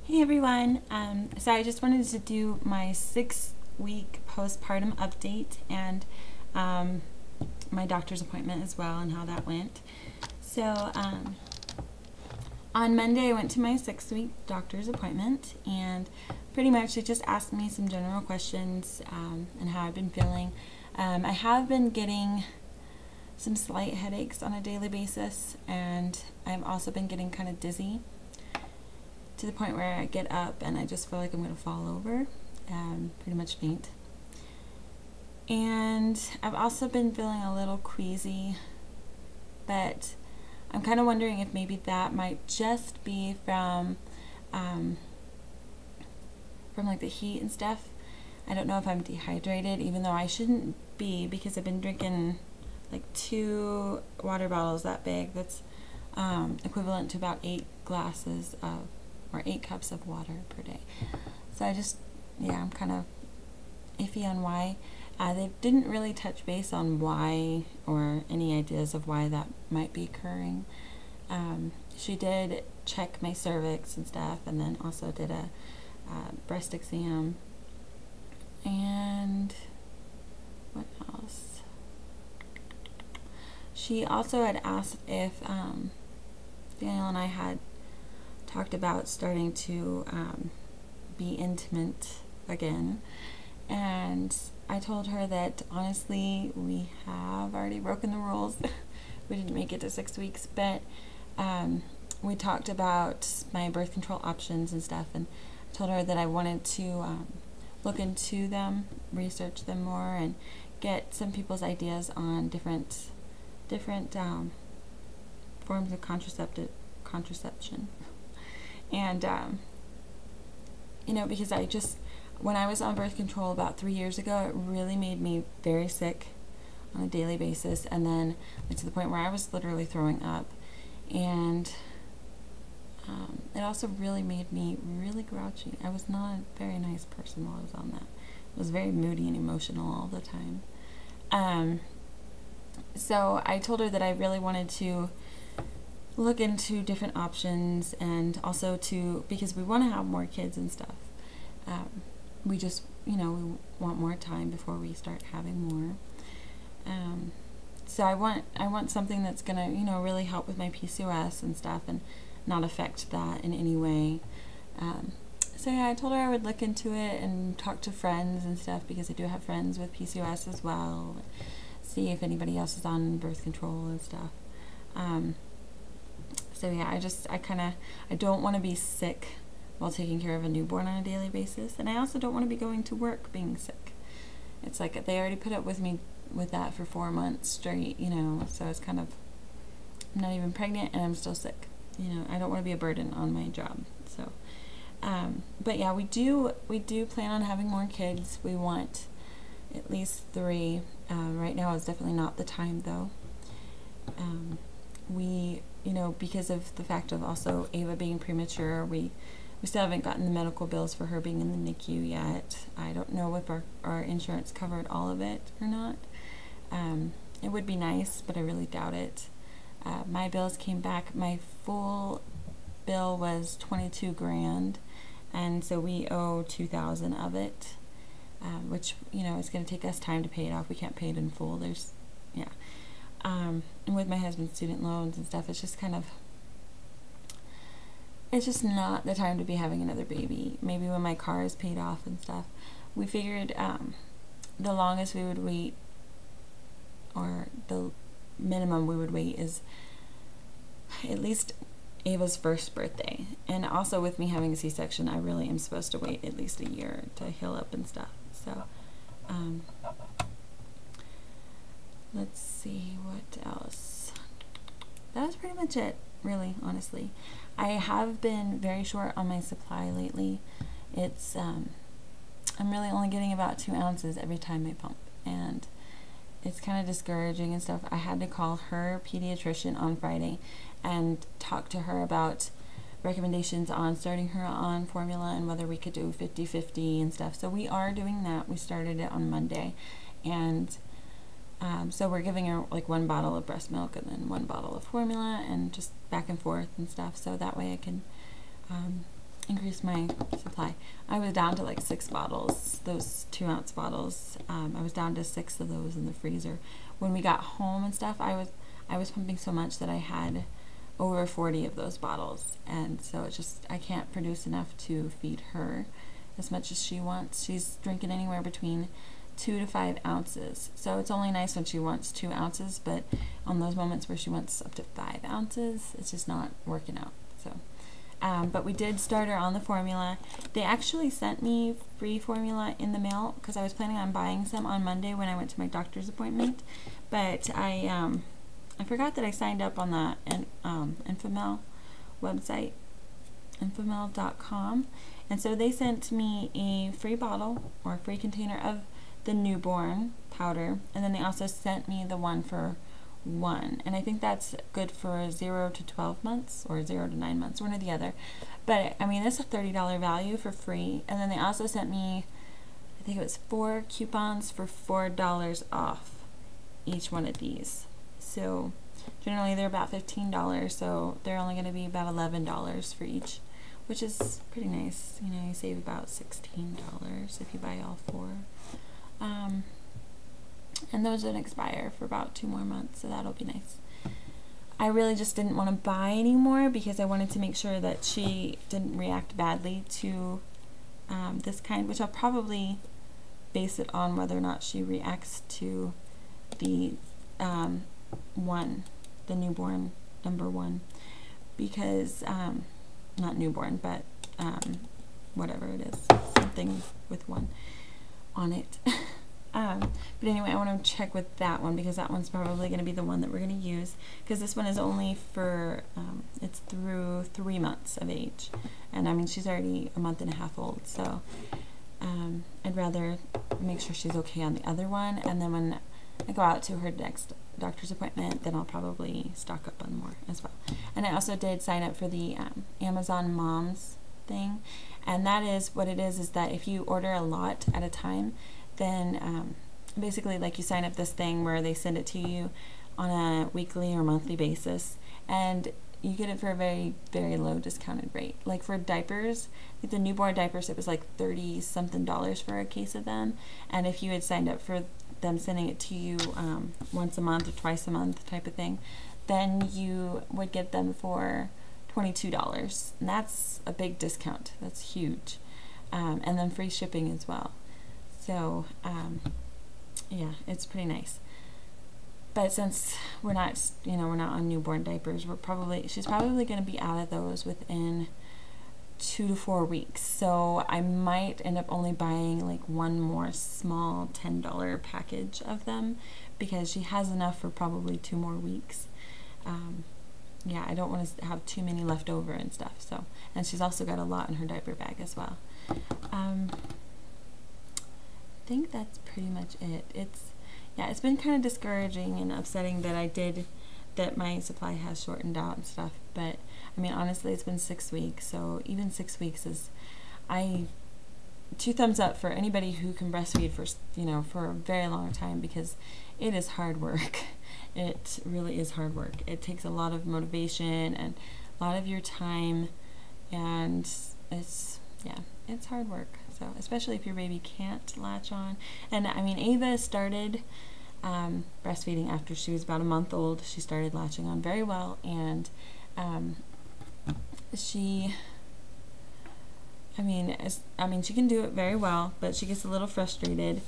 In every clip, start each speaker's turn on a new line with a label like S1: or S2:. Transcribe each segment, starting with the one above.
S1: Hey everyone, so I just wanted to do my 6-week postpartum update and my doctor's appointment as well and how that went. So on Monday I went to my 6-week doctor's appointment, and pretty much it just asked me some general questions and how I've been feeling. I have been getting some slight headaches on a daily basis, and I've also been getting kind of dizzy, to the point where I get up and I just feel like I'm going to fall over, pretty much faint. And I've also been feeling a little queasy, but I'm kind of wondering if maybe that might just be from like the heat and stuff. I don't know if I'm dehydrated, even though I shouldn't be, because I've been drinking like 2 water bottles that big. That's equivalent to about 8 glasses of or 8 cups of water per day. So I'm kind of iffy on why. They didn't really touch base on why or any ideas of why that might be occurring. She did check my cervix and stuff, and then also did a breast exam. And what else? She also had asked if Daniel and I had talked about starting to be intimate again, and I told her that honestly we have already broken the rules. We didn't make it to 6 weeks, but we talked about my birth control options and stuff, and I told her that I wanted to look into them, research them more, and get some people's ideas on different forms of contraception. And because when I was on birth control about 3 years ago, it really made me very sick on a daily basis, and then to the point where I was literally throwing up. And it also really made me really grouchy. I was not a very nice person while I was on that. I was very moody and emotional all the time. So I told her that I really wanted to look into different options, and also because we want to have more kids and stuff. We just, we want more time before we start having more. So I want something that's gonna, really help with my PCOS and stuff, and not affect that in any way. So yeah, I told her I would look into it and talk to friends and stuff, because I do have friends with PCOS as well. See if anybody else is on birth control and stuff. So yeah, I don't want to be sick while taking care of a newborn on a daily basis, and I also don't want to be going to work being sick. It's like they already put up with me with that for 4 months straight, so it's kind of, I'm not even pregnant and I'm still sick. I don't want to be a burden on my job. So, but yeah, we do plan on having more kids. We want at least 3. Right now is definitely not the time though. We, because of the fact of also Ava being premature, we still haven't gotten the medical bills for her being in the NICU yet. I don't know if our insurance covered all of it or not. It would be nice, but I really doubt it. My bills came back. My full bill was 22 grand, and so we owe 2,000 of it, which, it's going to take us time to pay it off. We can't pay it in full. And with my husband's student loans and stuff, it's just not the time to be having another baby. Maybe when my car is paid off and stuff. We figured the longest we would wait, or the minimum we would wait, is at least Ava's first birthday. And also with me having a C-section, I really am supposed to wait at least a year to heal up and stuff. So let's see what else. That's pretty much it, really, honestly. I have been very short on my supply lately. It's I'm really only getting about 2 ounces every time I pump, and it's kind of discouraging and stuff. I had to call her pediatrician on Friday and talk to her about recommendations on starting her on formula and whether we could do 50-50 and stuff. So we are doing that. We started it on Monday, and so we're giving her like 1 bottle of breast milk and then 1 bottle of formula, and just back and forth and stuff, so that way I can increase my supply. I was down to like 6 bottles, those 2-ounce bottles. I was down to 6 of those in the freezer. When we got home and stuff, I was pumping so much that I had over 40 of those bottles, and so it's just, I can't produce enough to feed her as much as she wants. She's drinking anywhere between 2 to 5 ounces, so it's only nice when she wants 2 ounces, but on those moments where she wants up to 5 ounces, it's just not working out. So but we did start her on the formula. They actually sent me free formula in the mail because I was planning on buying some on Monday when I went to my doctor's appointment, but I forgot that I signed up on the Infamil website, infamil.com, and so they sent me a free bottle or a free container of the newborn powder, and then they also sent me the one for 1, and I think that's good for 0 to 12 months or 0 to 9 months, one or the other. But I mean, it's a $30 value for free, and then they also sent me, I think it was 4 coupons for $4 off each one of these. So generally they're about $15, so they're only going to be about $11 for each, which is pretty nice. You know, you save about $16 if you buy all 4. And those would expire for about 2 more months, so that'll be nice. I really just didn't want to buy anymore because I wanted to make sure that she didn't react badly to this kind, which I'll probably base it on whether or not she reacts to the the newborn number 1, because not newborn, but whatever it is, something with 1 on it. But anyway, I want to check with that one because that one's probably going to be the one that we're going to use, because this one is only for it's through 3 months of age, and I mean she's already a month and a half old, so I'd rather make sure she's okay on the other one, and then when I go out to her next doctor's appointment, then I'll probably stock up on more as well. And I also did sign up for the Amazon Moms thing, and that is what it is that if you order a lot at a time, then basically like you sign up this thing where they send it to you on a weekly or monthly basis, and you get it for a very, very low discounted rate. Like for diapers, like the newborn diapers, it was like $30-something for a case of them, and if you had signed up for them sending it to you once a month or twice a month type of thing, then you would get them for $22, and that's a big discount. That's huge. And then free shipping as well. So yeah, it's pretty nice. But since we're not, we're not on newborn diapers, she's probably going to be out of those within 2 to 4 weeks. So I might end up only buying like one more small $10 package of them, because she has enough for probably 2 more weeks. Yeah, I don't want to have too many left over and stuff. So, and she's also got a lot in her diaper bag as well. I think that's pretty much it. It's been kind of discouraging and upsetting that my supply has shortened out and stuff, but I mean, honestly, it's been 6 weeks, so even 6 weeks is, 2 thumbs up for anybody who can breastfeed for a very long time, because it is hard work. It really is hard work. It takes a lot of motivation and a lot of your time, and it's hard work. So especially if your baby can't latch on. And I mean, Ava started breastfeeding after she was about a month old. She started latching on very well, and she can do it very well, but she gets a little frustrated,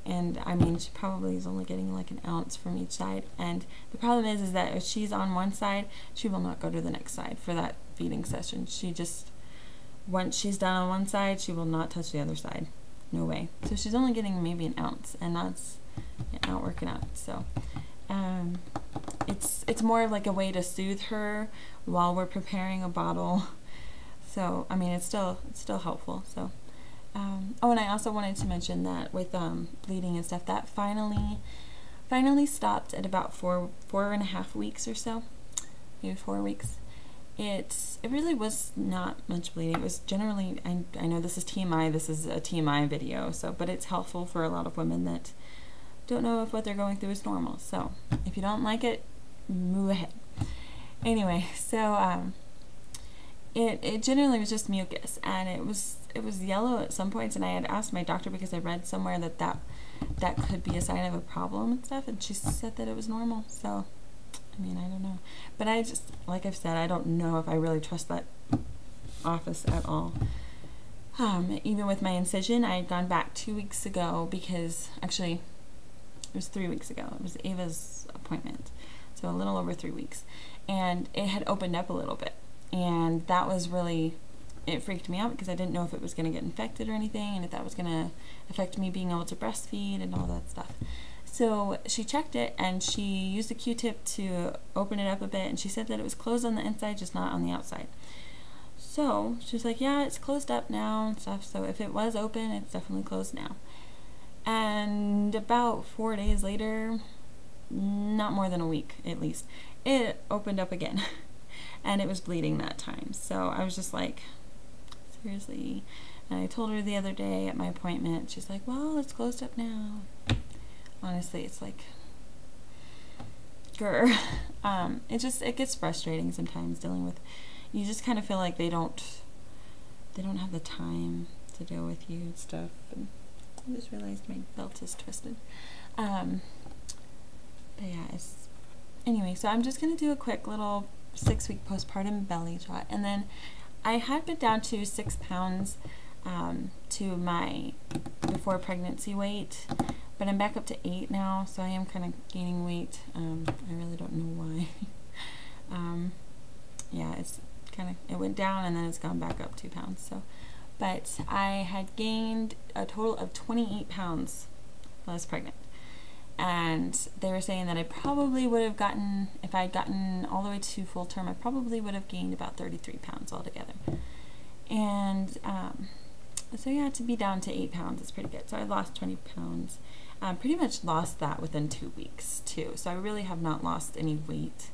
S1: and I mean, she probably is only getting like an ounce from each side, and the problem is that if she's on one side, she will not go to the next side for that feeding session. Once she's done on one side, she will not touch the other side. No way. So she's only getting maybe an ounce, and that's not working out. So it's more of like a way to soothe her while we're preparing a bottle. So I mean, it's still helpful. So oh, and I also wanted to mention that with bleeding and stuff, that finally stopped at about four and a half weeks or so, maybe 4 weeks. It really was not much bleeding. It was generally, I know this is TMI, this is a TMI video, but it's helpful for a lot of women that don't know if what they're going through is normal. So if you don't like it, move ahead. Anyway, so it generally was just mucus, and it was yellow at some points, and I had asked my doctor because I read somewhere that could be a sign of a problem and stuff, and she said that it was normal. So I mean, I don't know, but I just, like I've said, I don't know if I really trust that office at all. Even with my incision, I had gone back 2 weeks ago, because actually it was 3 weeks ago. It was Ava's appointment, so a little over 3 weeks, and it had opened up a little bit, and that was really, it freaked me out because I didn't know if it was going to get infected or anything, and if that was going to affect me being able to breastfeed and all that stuff. So she checked it, and she used a Q-tip to open it up a bit, and she said that it was closed on the inside, just not on the outside. So she was like, yeah, it's closed up now and stuff, so if it was open, it's definitely closed now. And about 4 days later, not more than a week at least, it opened up again. And it was bleeding that time. So I was just like, seriously? And I told her the other day at my appointment, she's like, well, it's closed up now. Honestly, it's like, grr. It gets frustrating sometimes dealing with, you just kind of feel like they don't have the time to deal with you and stuff. And I just realized my belt is twisted. But yeah, anyway, so I'm just gonna do a quick little 6-week postpartum belly shot, and then I had been down to 6 pounds to my before pregnancy weight, but I'm back up to 8 now, so I am kind of gaining weight. I really don't know why. Yeah, it went down and then it's gone back up 2 pounds. So, but I had gained a total of 28 pounds while I was pregnant, and they were saying that I probably would have gotten, if I had gotten all the way to full term, I probably would have gained about 33 pounds altogether. And so yeah, to be down to 8 pounds is pretty good. So I lost 20 pounds. Pretty much lost that within 2 weeks too. So I really have not lost any weight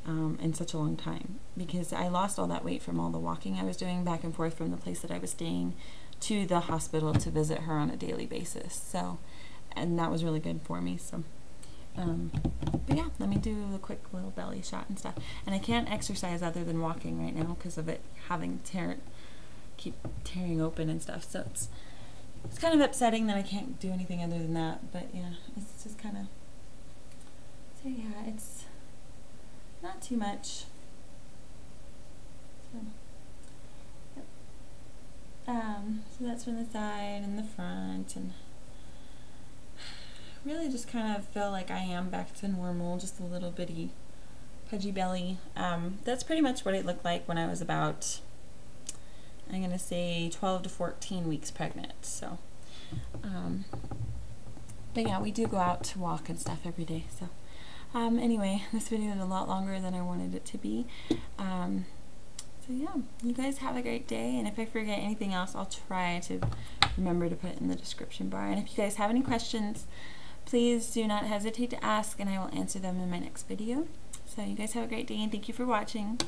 S1: in such a long time, because I lost all that weight from all the walking I was doing back and forth from the place that I was staying to the hospital to visit her on a daily basis. So, and that was really good for me. So, but yeah, let me do a quick little belly shot and stuff. And I can't exercise other than walking right now because of it having keep tearing open and stuff. So it's kind of upsetting that I can't do anything other than that. But yeah, it's just kind of, so yeah, it's not too much. So, yep. So that's from the side and the front, and really just kind of feel like I am back to normal, just a little bitty pudgy belly. That's pretty much what it looked like when I was about, I'm gonna say 12 to 14 weeks pregnant. So, but yeah, we do go out to walk and stuff every day. So, anyway, this video is a lot longer than I wanted it to be. So yeah, you guys have a great day, and if I forget anything else, I'll try to remember to put it in the description bar. And if you guys have any questions, please do not hesitate to ask, and I will answer them in my next video. So you guys have a great day, and thank you for watching.